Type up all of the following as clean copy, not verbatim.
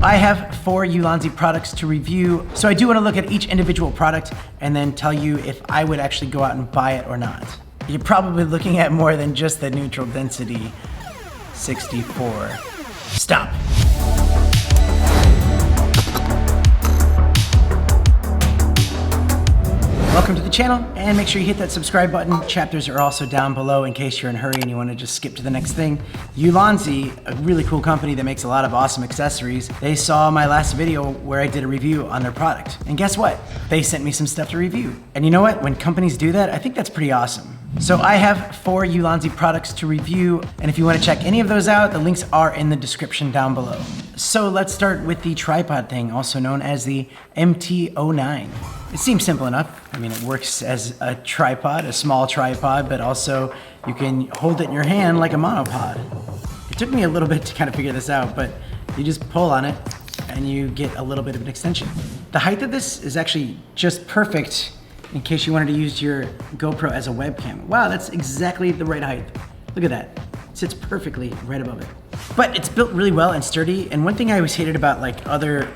I have 4 Ulanzi products to review. So I do want to look at each individual product and then tell you if I would actually go out and buy it or not. You're probably looking at more than just the neutral density 64. Stop. Welcome to the channel, and make sure you hit that subscribe button. Chapters are also down below in case you're in a hurry and you want to just skip to the next thing. Ulanzi, a really cool company that makes a lot of awesome accessories. They saw my last video where I did a review on their product. And guess what? They sent me some stuff to review. And you know what? When companies do that, I think that's pretty awesome. So I have 4 Ulanzi products to review, and if you want to check any of those out, the links are in the description down below. So let's start with the tripod thing, also known as the MT09. It seems simple enough. I mean, it works as a tripod, a small tripod, but also you can hold it in your hand like a monopod. It took me a little bit to kind of figure this out, but you just pull on it and you get a little bit of an extension. The height of this is actually just perfect in case you wanted to use your GoPro as a webcam. Wow, that's exactly the right height. Look at that. It sits perfectly right above it. But it's built really well and sturdy, and one thing I always hated about like other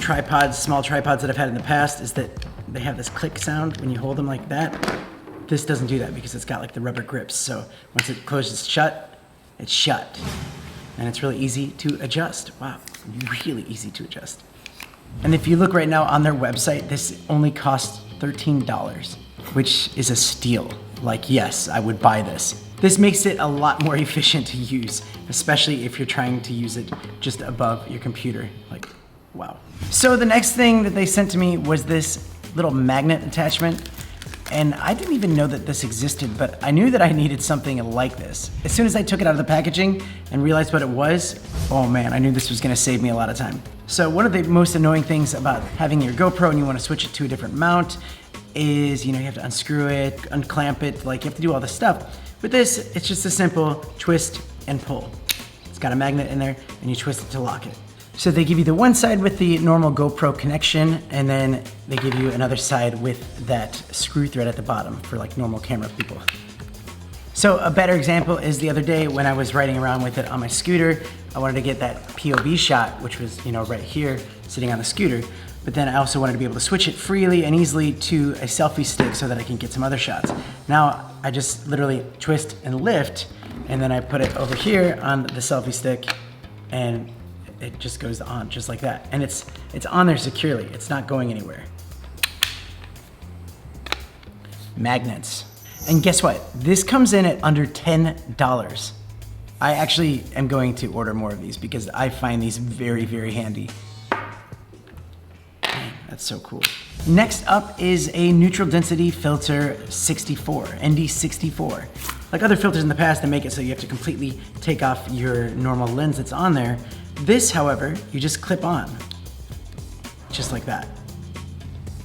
tripods, small tripods that I've had in the past, is that they have this click sound when you hold them like that. This doesn't do that because it's got like the rubber grips, so once it closes shut, it's shut. And it's really easy to adjust. Wow, really easy to adjust. And if you look right now on their website, this only costs $13, which is a steal. Like, yes, I would buy this. This makes it a lot more efficient to use, especially if you're trying to use it just above your computer. Like, wow. So the next thing that they sent to me was this little magnet attachment. And I didn't even know that this existed, but I knew that I needed something like this. As soon as I took it out of the packaging and realized what it was, oh man, I knew this was gonna save me a lot of time. So one of the most annoying things about having your GoPro and you wanna switch it to a different mount is, you have to unscrew it, unclamp it, like you have to do all this stuff. With this, it's just a simple twist and pull. It's got a magnet in there and you twist it to lock it. So they give you the one side with the normal GoPro connection, and then they give you another side with that screw thread at the bottom for like normal camera people. So a better example is the other day when I was riding around with it on my scooter. I wanted to get that POV shot, which was right here, sitting on the scooter. But then I also wanted to be able to switch it freely and easily to a selfie stick so that I can get some other shots. Now I just literally twist and lift, and then I put it over here on the selfie stick, and it just goes on just like that. And it's on there securely. It's not going anywhere. Magnets. And guess what? This comes in at under $10. I actually am going to order more of these because I find these very, very handy. Dang, that's so cool. Next up is a neutral density filter 64, ND64. Like other filters in the past, they make it so you have to completely take off your normal lens that's on there. This, however, you just clip on, just like that,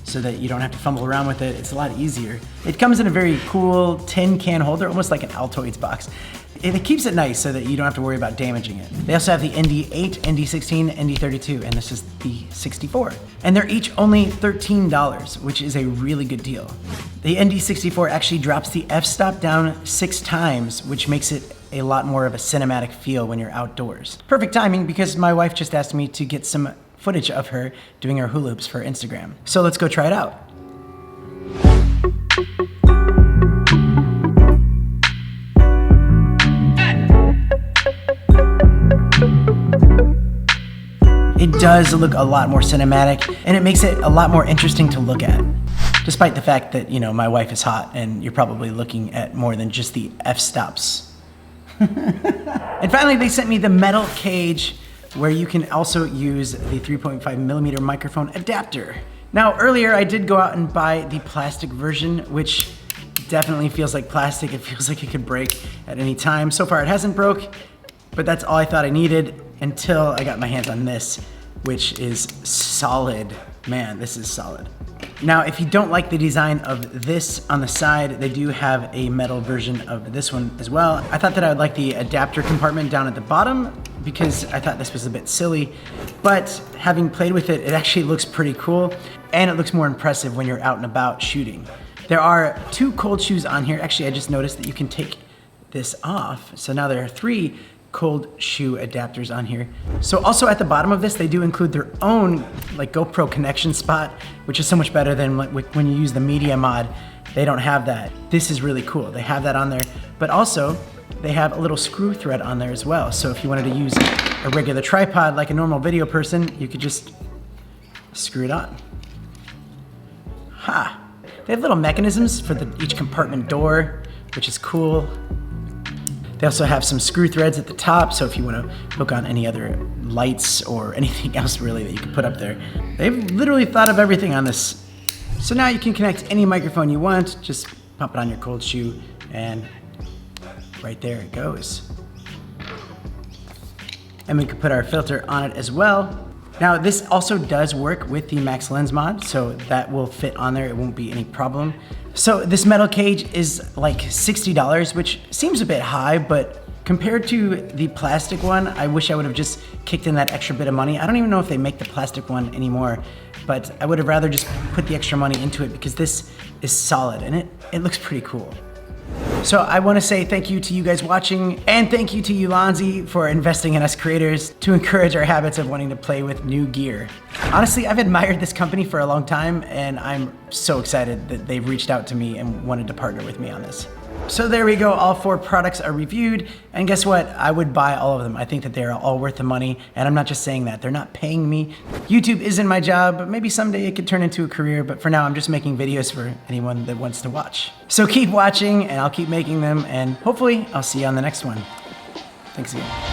so that you don't have to fumble around with it. It's a lot easier. It comes in a very cool tin can holder, almost like an Altoids box. It keeps it nice so that you don't have to worry about damaging it. They also have the ND8, ND16, ND32, and this is the 64. And they're each only $13, which is a really good deal. The ND64 actually drops the f-stop down 6 times, which makes it a lot more of a cinematic feel when you're outdoors. Perfect timing because my wife just asked me to get some footage of her doing her hula hoops for Instagram. So let's go try it out. It does look a lot more cinematic, and it makes it a lot more interesting to look at. Despite the fact that, my wife is hot and you're probably looking at more than just the f-stops. And finally, they sent me the metal cage where you can also use the 3.5mm microphone adapter. Now, earlier I did go out and buy the plastic version, which definitely feels like plastic. It feels like it could break at any time. So far it hasn't broke, but that's all I thought I needed until I got my hands on this, which is solid. Man, this is solid. Now, if you don't like the design of this on the side, they do have a metal version of this one as well. I thought that I would like the adapter compartment down at the bottom because I thought this was a bit silly, but having played with it, it actually looks pretty cool, and it looks more impressive when you're out and about shooting. There are 2 cold shoes on here. Actually, I just noticed that you can take this off. So now there are 3 cold shoe adapters on here. So also at the bottom of this, they do include their own like GoPro connection spot, which is so much better than when you use the media mod. They don't have that. This is really cool. They have that on there, but also they have a little screw thread on there as well. So if you wanted to use a regular tripod like a normal video person, you could just screw it on. Ha! They have little mechanisms for each compartment door, which is cool. They also have some screw threads at the top, so if you want to hook on any other lights or anything else really that you can put up there. They've literally thought of everything on this. So now you can connect any microphone you want, just pop it on your cold shoe, and right there it goes. And we can put our filter on it as well. Now this also does work with the Max Lens mod, so that will fit on there, it won't be any problem. So this metal cage is like $60, which seems a bit high, but compared to the plastic one, I wish I would have just kicked in that extra bit of money. I don't even know if they make the plastic one anymore, but I would have rather just put the extra money into it because this is solid and it looks pretty cool. So I want to say thank you to you guys watching, and thank you to Ulanzi for investing in us creators to encourage our habits of wanting to play with new gear. Honestly, I've admired this company for a long time, and I'm so excited that they've reached out to me and wanted to partner with me on this. So there we go, all 4 products are reviewed, and guess what? I would buy all of them. I think that they're all worth the money, and I'm not just saying that. They're not paying me. YouTube isn't my job, but maybe someday it could turn into a career, but for now I'm just making videos for anyone that wants to watch. So keep watching, and I'll keep making them, and hopefully I'll see you on the next one. Thanks again.